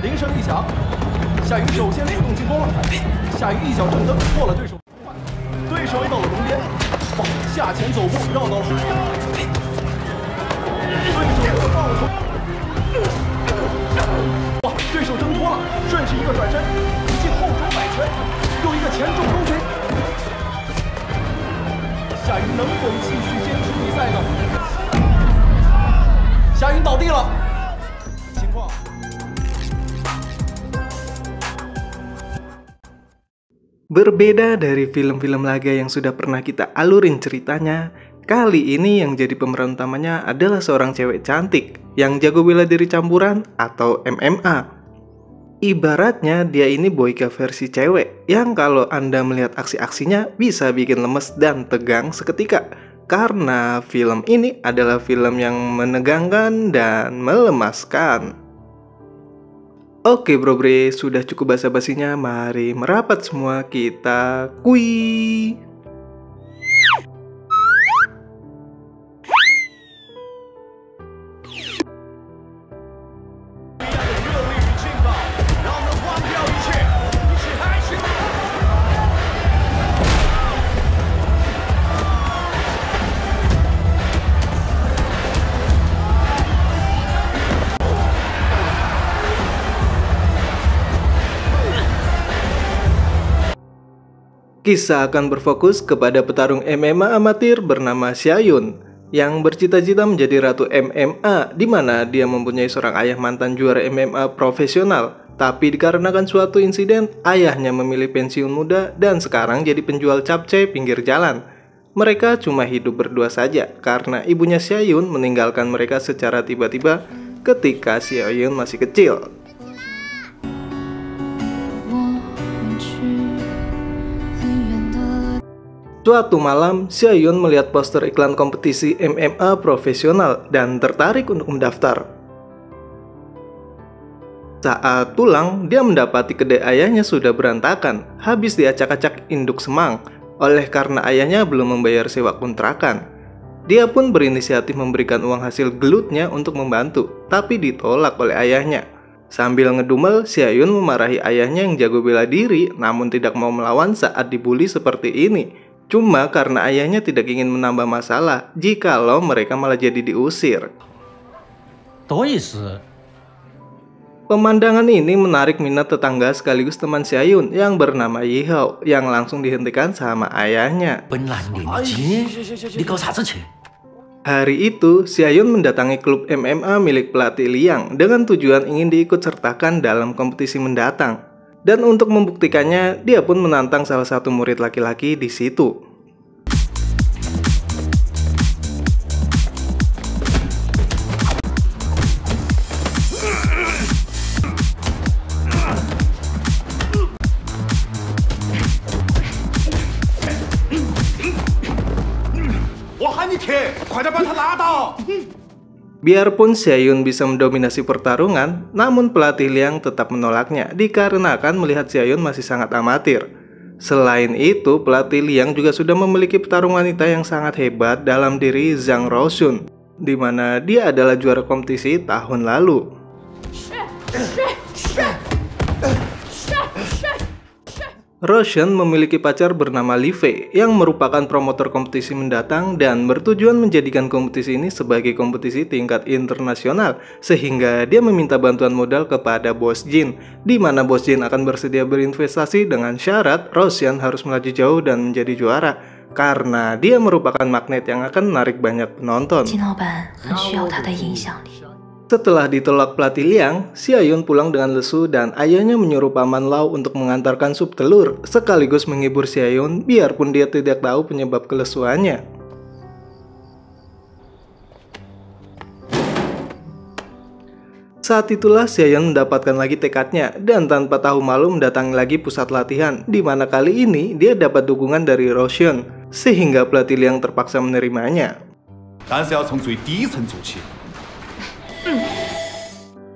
铃声一响，夏云首先主动进攻了。夏云一脚正蹬破了对手，对手到了龙边，下前走步绕到了，对手又放了球。哇！对手挣脱了，顺势一个转身，一记后手摆拳，又一个前重勾拳。夏云能否继续坚持比赛呢？夏云倒地了。情况。Berbeda dari film-film laga yang sudah pernah kita alurin ceritanya, kali ini yang jadi pemeran utamanya adalah seorang cewek cantik yang jago bela diri campuran atau MMA. Ibaratnya dia ini Boyka versi cewek yang kalau Anda melihat aksi-aksinya bisa bikin lemes dan tegang seketika. Karena film ini adalah film yang menegangkan dan melemaskan. Oke bro bre, sudah cukup basa-basinya, mari merapat semua kita kui. Kisah akan berfokus kepada petarung MMA amatir bernama Xiayun yang bercita-cita menjadi ratu MMA, di mana dia mempunyai seorang ayah mantan juara MMA profesional. Tapi dikarenakan suatu insiden, ayahnya memilih pensiun muda dan sekarang jadi penjual capcay pinggir jalan. Mereka cuma hidup berdua saja karena ibunya Xiayun meninggalkan mereka secara tiba-tiba ketika Xiayun masih kecil. Suatu malam, Xiayun melihat poster iklan kompetisi MMA profesional dan tertarik untuk mendaftar. Saat pulang, dia mendapati kedai ayahnya sudah berantakan, habis diacak-acak induk semang, oleh karena ayahnya belum membayar sewa kontrakan. Dia pun berinisiatif memberikan uang hasil gelutnya untuk membantu, tapi ditolak oleh ayahnya. Sambil ngedumel, Xiayun memarahi ayahnya yang jago bela diri, namun tidak mau melawan saat dibully seperti ini. Cuma karena ayahnya tidak ingin menambah masalah jikalau mereka malah jadi diusir. Pemandangan ini menarik minat tetangga sekaligus teman Xiayun yang bernama Yihao yang langsung dihentikan sama ayahnya. Hari itu, Xiayun mendatangi klub MMA milik pelatih Liang dengan tujuan ingin diikut sertakan dalam kompetisi mendatang. Dan untuk membuktikannya, dia pun menantang salah satu murid laki-laki di situ. Biarpun Xiayun bisa mendominasi pertarungan, namun pelatih Liang tetap menolaknya dikarenakan melihat Xiayun masih sangat amatir. Selain itu, pelatih Liang juga sudah memiliki petarung wanita yang sangat hebat dalam diri Zhang Roshun, di mana dia adalah juara kompetisi tahun lalu. Roshun memiliki pacar bernama Li Fei yang merupakan promotor kompetisi mendatang dan bertujuan menjadikan kompetisi ini sebagai kompetisi tingkat internasional, sehingga dia meminta bantuan modal kepada Bos Jin, di mana Bos Jin akan bersedia berinvestasi dengan syarat Roshun harus melaju jauh dan menjadi juara, karena dia merupakan magnet yang akan menarik banyak penonton. Setelah ditolak pelatih Liang, Xiayun pulang dengan lesu dan ayahnya menyuruh Paman Lau untuk mengantarkan sup telur, sekaligus menghibur Xiayun biarpun dia tidak tahu penyebab kelesuannya. Saat itulah Xiayun mendapatkan lagi tekadnya dan tanpa tahu malu mendatangi lagi pusat latihan, di mana kali ini dia dapat dukungan dari Roshun, sehingga pelatih Liang terpaksa menerimanya.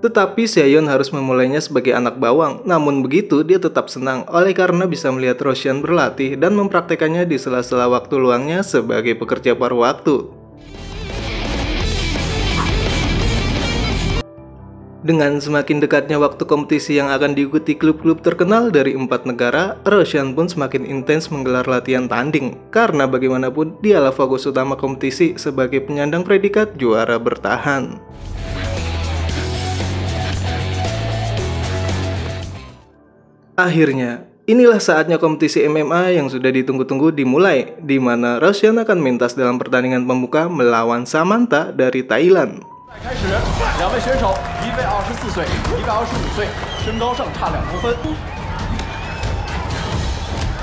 Tetapi Xiayun harus memulainya sebagai anak bawang, namun begitu dia tetap senang oleh karena bisa melihat Roshun berlatih dan mempraktekannya di sela-sela waktu luangnya sebagai pekerja paruh waktu. Dengan semakin dekatnya waktu kompetisi yang akan diikuti klub-klub terkenal dari 4 negara, Roshan pun semakin intens menggelar latihan tanding. Karena bagaimanapun, dialah fokus utama kompetisi sebagai penyandang predikat juara bertahan. Akhirnya, inilah saatnya kompetisi MMA yang sudah ditunggu-tunggu dimulai, di mana Roshan akan mentas dalam pertandingan pembuka melawan Samantha dari Thailand. 开始，两位选手，一位24岁，一位25岁，身高上差2公分。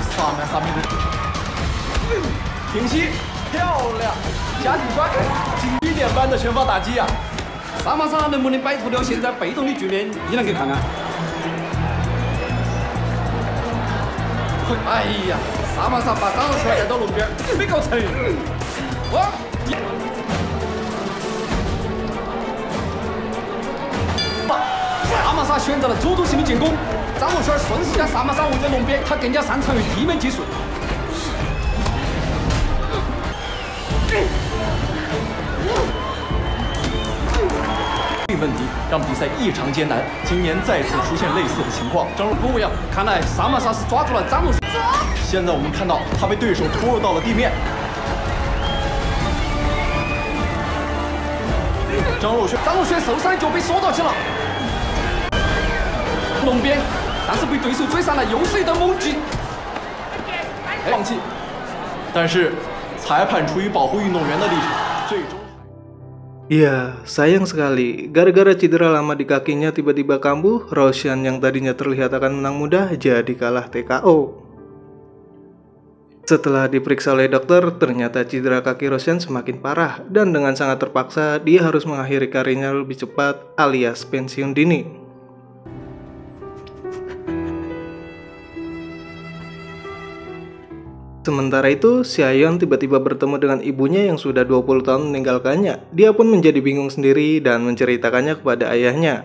萨曼萨米的挺膝，漂亮，夹紧摔，经典般的拳法打击啊！萨玛莎能不能摆脱掉现在被动的局面？你能给看看？哎呀，萨玛莎把张若帅带到笼边，没搞成。哇！ 萨玛莎选择了主动性的进攻，张若轩顺势将萨玛莎围在笼边，他更加擅长于地面技术。问题让比赛异常艰难，今年再次出现类似的情况。张若不一样，看来萨玛莎是抓住了张若轩。现在我们看到他被对手拖入到了地面。张若轩受伤就被缩到起了。 笼边，但是被对手追上来，又是一道猛击，放弃。但是裁判出于保护运动员的立场，最终。 Ya, sayang sekali. Gara-gara cedera lama di kakinya tiba-tiba kambuh, Roshan yang tadinya terlihat akan menang mudah jadi kalah TKO. Setelah diperiksa oleh dokter, ternyata cedera kaki Roshan semakin parah dan dengan sangat terpaksa dia harus mengakhiri karirnya lebih cepat alias pensiun dini. Sementara itu, Xiaoyan tiba-tiba bertemu dengan ibunya yang sudah 20 tahun meninggalkannya. Dia pun menjadi bingung sendiri dan menceritakannya kepada ayahnya.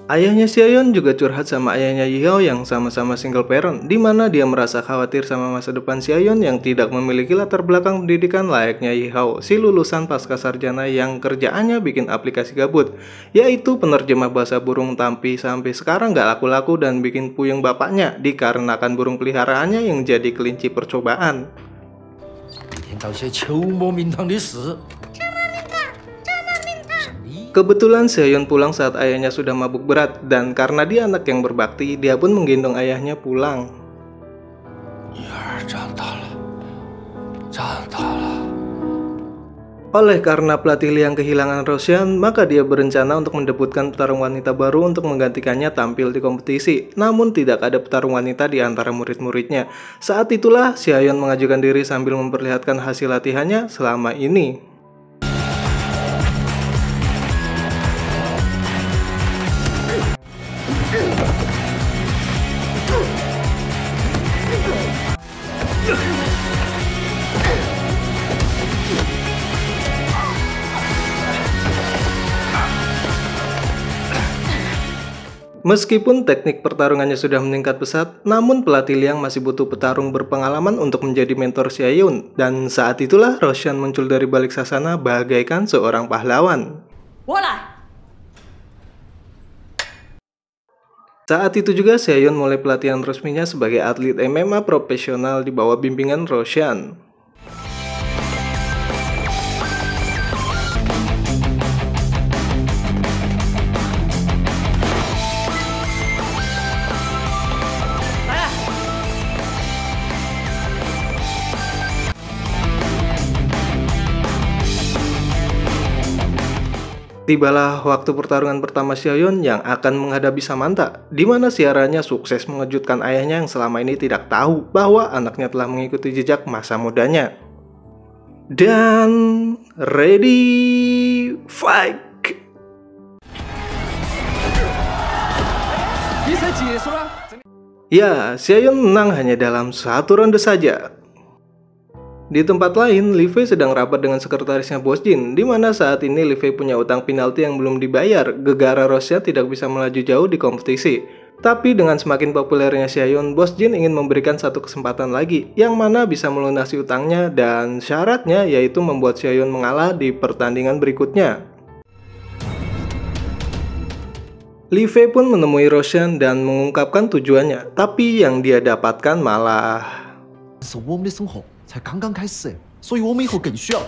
Ayahnya Xiaoyan juga curhat sama ayahnya Yihao yang sama-sama single parent, di mana dia merasa khawatir sama masa depan Xiaoyan yang tidak memiliki latar belakang pendidikan layaknya Yihao, si lulusan pasca sarjana yang kerjaannya bikin aplikasi gabut, yaitu penerjemah bahasa burung tapi sampai sekarang gak laku-laku dan bikin puyeng bapaknya dikarenakan burung peliharaannya yang jadi kelinci percobaan. Kebetulan Xiaoyan pulang saat ayahnya sudah mabuk berat dan karena dia anak yang berbakti, dia pun menggendong ayahnya pulang. Oleh karena pelatih Liang kehilangan Roshan, maka dia berencana untuk mendebutkan petarung wanita baru untuk menggantikannya tampil di kompetisi. Namun tidak ada petarung wanita di antara murid-muridnya. Saat itulah Xiaoyan mengajukan diri sambil memperlihatkan hasil latihannya selama ini. Meskipun teknik pertarungannya sudah meningkat pesat, namun pelatih Liang masih butuh petarung berpengalaman untuk menjadi mentor Xiaoyan. Dan saat itulah Roshan muncul dari balik sasana bagaikan seorang pahlawan. Saat itu juga Xiaoyan mulai pelatihan resminya sebagai atlet MMA profesional di bawah bimbingan Roshan. Tibalah waktu pertarungan pertama Xiaoyan yang akan menghadapi Samantha, di mana siarannya sukses mengejutkan ayahnya yang selama ini tidak tahu bahwa anaknya telah mengikuti jejak masa mudanya. Dan ready fight! Ya, Xiaoyan menang hanya dalam satu ronde saja. Di tempat lain, Li Fei sedang rapat dengan sekretarisnya Bos Jin, di mana saat ini Li Fei punya utang penalti yang belum dibayar, gegara Roshan tidak bisa melaju jauh di kompetisi. Tapi dengan semakin populernya Xiaoyan, Bos Jin ingin memberikan satu kesempatan lagi, yang mana bisa melunasi utangnya dan syaratnya yaitu membuat Xiaoyan mengalah di pertandingan berikutnya. Li Fei pun menemui Roshan dan mengungkapkan tujuannya, tapi yang dia dapatkan malah... 是我们的生活才刚刚开始，所以我们以后更需要。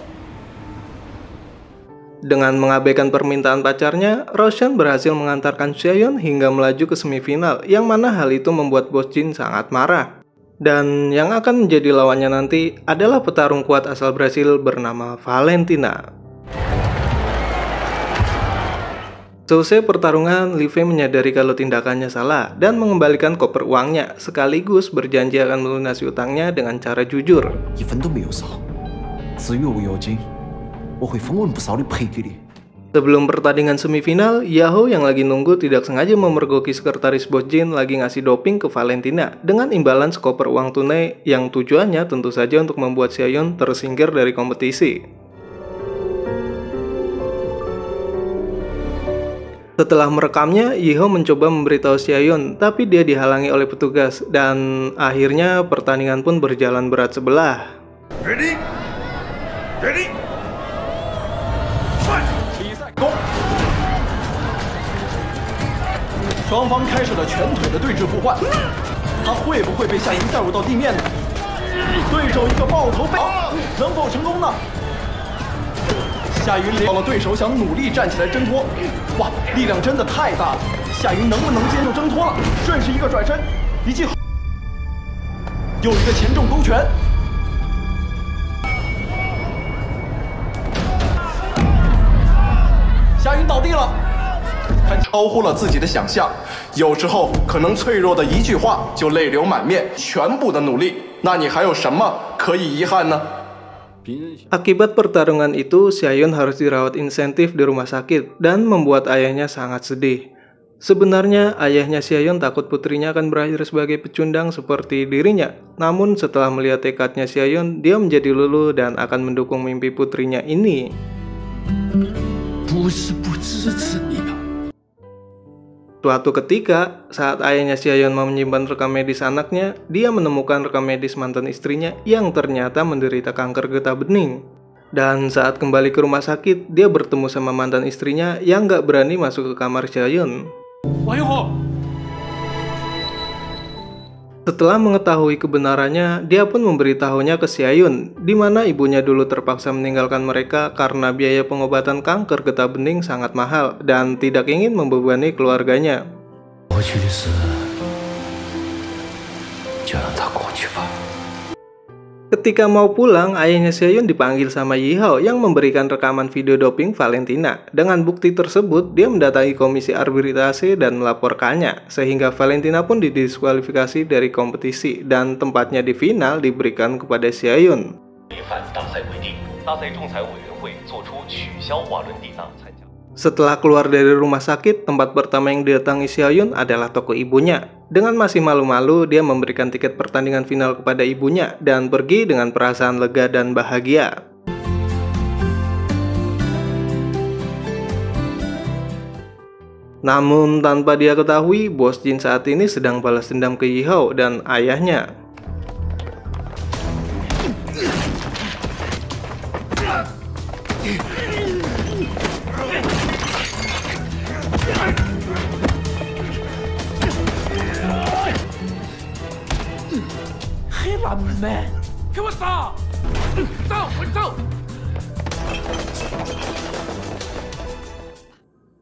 Dengan mengabaikan permintaan pacarnya, Roshan berhasil mengantarkan Xiaoyun hingga melaju ke semifinal, yang mana hal itu membuat Bos Jin sangat marah. Dan yang akan menjadi lawannya nanti adalah petarung kuat asal Brasil bernama Valentina. Selesai pertarungan, Li Fei menyadari kalau tindakannya salah dan mengembalikan koper uangnya, sekaligus berjanji akan melunasi utangnya dengan cara jujur. 一分都没有少，至于违约金，我会分文不少的赔给你。 Sebelum pertandingan semifinal, Yahoo yang lagi nunggu tidak sengaja memergoki sekretaris Bos Jin lagi ngasih doping ke Valentina dengan imbalan sekoper uang tunai yang tujuannya tentu saja untuk membuat Xiaoyun tersingkir dari kompetisi. Setelah merekamnya, Yihao mencoba memberitahu Xiaoyun, tapi dia dihalangi oleh petugas dan akhirnya pertandingan pun berjalan berat sebelah. Ready, ready. 比赛攻，双方开始了拳腿的对峙互换，他会不会被夏云带入到地面呢？对手一个爆头飞，能否成功呢？夏云连到了对手想努力站起来挣脱，哇，力量真的太大了！夏云能不能接受挣脱了？顺势一个转身，一记又一个前重勾拳。 夏云倒地了，他超乎了自己的想象。有时候可能脆弱的一句话就泪流满面，全部的努力，那你还有什么可以遗憾呢？ Akibat pertarungan itu, Xiaoyun harus dirawat insentif di rumah sakit dan membuat ayahnya sangat sedih. Sebenarnya ayahnya Xiaoyun takut putrinya akan berakhir sebagai pecundang seperti dirinya. Namun setelah melihat tekadnya Xiaoyun, dia menjadi luluh dan akan mendukung mimpi putrinya ini. 不是不支持你的。 Suatu ketika, saat ayahnya Xiaoyun mau menyimpan rekam medis anaknya, dia menemukan rekam medis mantan istrinya yang ternyata menderita kanker getah bening. Dan saat kembali ke rumah sakit, dia bertemu sama mantan istrinya yang gak berani masuk ke kamar Xiaoyun. Setelah mengetahui kebenarannya, dia pun memberitahunya ke Xiaoyun, di mana ibunya dulu terpaksa meninggalkan mereka karena biaya pengobatan kanker getah bening sangat mahal dan tidak ingin membebani keluarganya. Ketika mau pulang, ayahnya Xiaoyun dipanggil sama Yihao yang memberikan rekaman video doping Valentina. Dengan bukti tersebut, dia mendatangi komisi arbitrase dan melaporkannya, sehingga Valentina pun didiskualifikasi dari kompetisi dan tempatnya di final diberikan kepada Xiaoyun. Setelah keluar dari rumah sakit, tempat pertama yang didatangi Xiaoyun adalah toko ibunya. Dengan masih malu-malu, dia memberikan tiket pertandingan final kepada ibunya dan pergi dengan perasaan lega dan bahagia. Namun tanpa dia ketahui, Bos Jin saat ini sedang balas dendam ke Yihao dan ayahnya.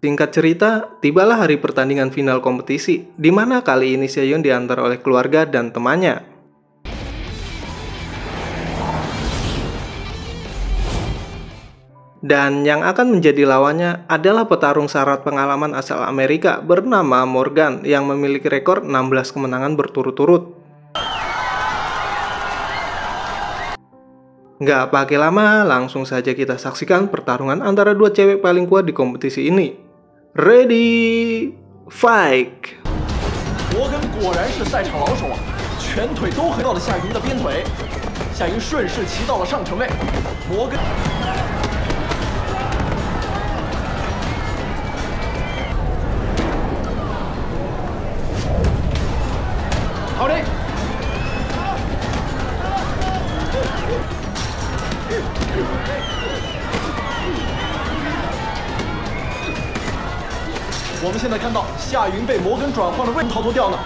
Singkat cerita, tibalah hari pertandingan final kompetisi, di mana kali ini Xiaoyun diantar oleh keluarga dan temannya. Dan yang akan menjadi lawannya adalah petarung syarat pengalaman asal Amerika bernama Morgan yang memiliki rekor 16 kemenangan berturut-turut. Nggak pakai lama, langsung saja kita saksikan pertarungan antara dua cewek paling kuat di kompetisi ini. Ready, fight! 摩根果然是赛场老手啊，拳腿都回到了夏云的鞭腿，夏云顺势骑到了上乘位，摩根。好嘞。 我我们现在看到夏云被摩根转换了位逃脱掉呢。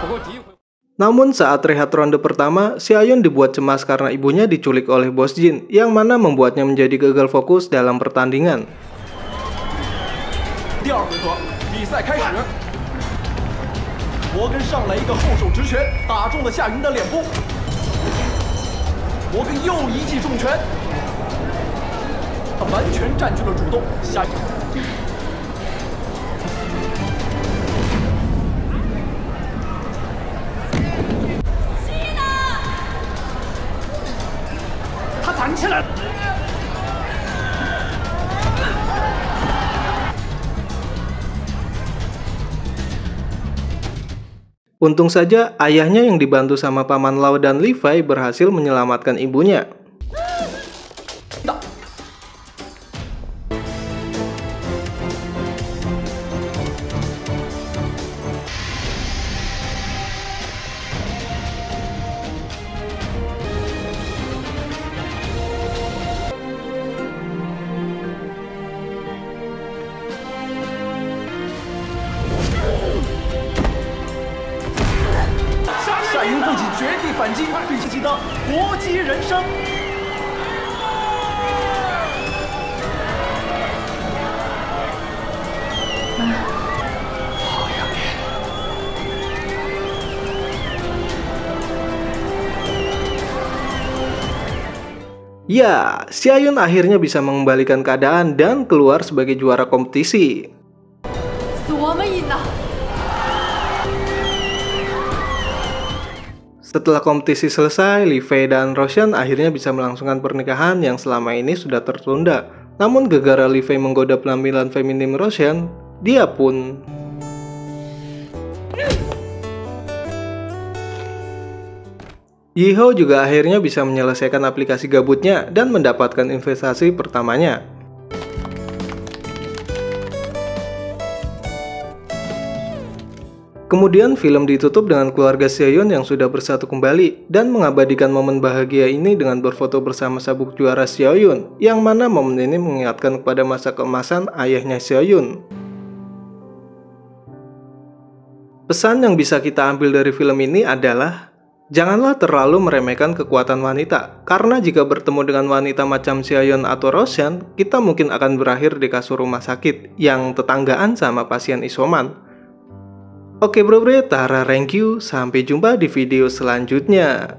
不过诋毁。 Namun saat rehat ronde pertama, Xiaoyun dibuat cemas karena ibunya diculik oleh Bos Jin, yang mana membuatnya menjadi gagal fokus dalam pertandingan. 第二回合，比赛开始。摩根上来一个后手直拳，打中了夏云的脸部。摩根又一记重拳，他完全占据了主动。夏云。 弹起来了。 Untung saja ayahnya yang dibantu sama paman Lau dan Levi berhasil menyelamatkan ibunya.反击，并且记得搏击人生。好呀，Ya, Xiaoyun akhirnya bisa mengembalikan keadaan dan keluar sebagai juara kompetisi. Setelah kompetisi selesai, Li Fei dan Roshan akhirnya bisa melangsungkan pernikahan yang selama ini sudah tertunda. Namun gara-gara Li Fei menggoda penampilan feminim Roshan, dia pun... Yiho juga akhirnya bisa menyelesaikan aplikasi gabutnya dan mendapatkan investasi pertamanya. Kemudian film ditutup dengan keluarga Xiaoyun yang sudah bersatu kembali dan mengabadikan momen bahagia ini dengan berfoto bersama sabuk juara Xiaoyun, yang mana momen ini mengingatkan kepada masa keemasan ayahnya Xiaoyun. Pesan yang bisa kita ambil dari film ini adalah janganlah terlalu meremehkan kekuatan wanita, karena jika bertemu dengan wanita macam Xiaoyun atau Roshan, kita mungkin akan berakhir di kasur rumah sakit yang tetanggaan sama pasien isoman. Oke bro, Tara, thank you. Sampai jumpa di video selanjutnya.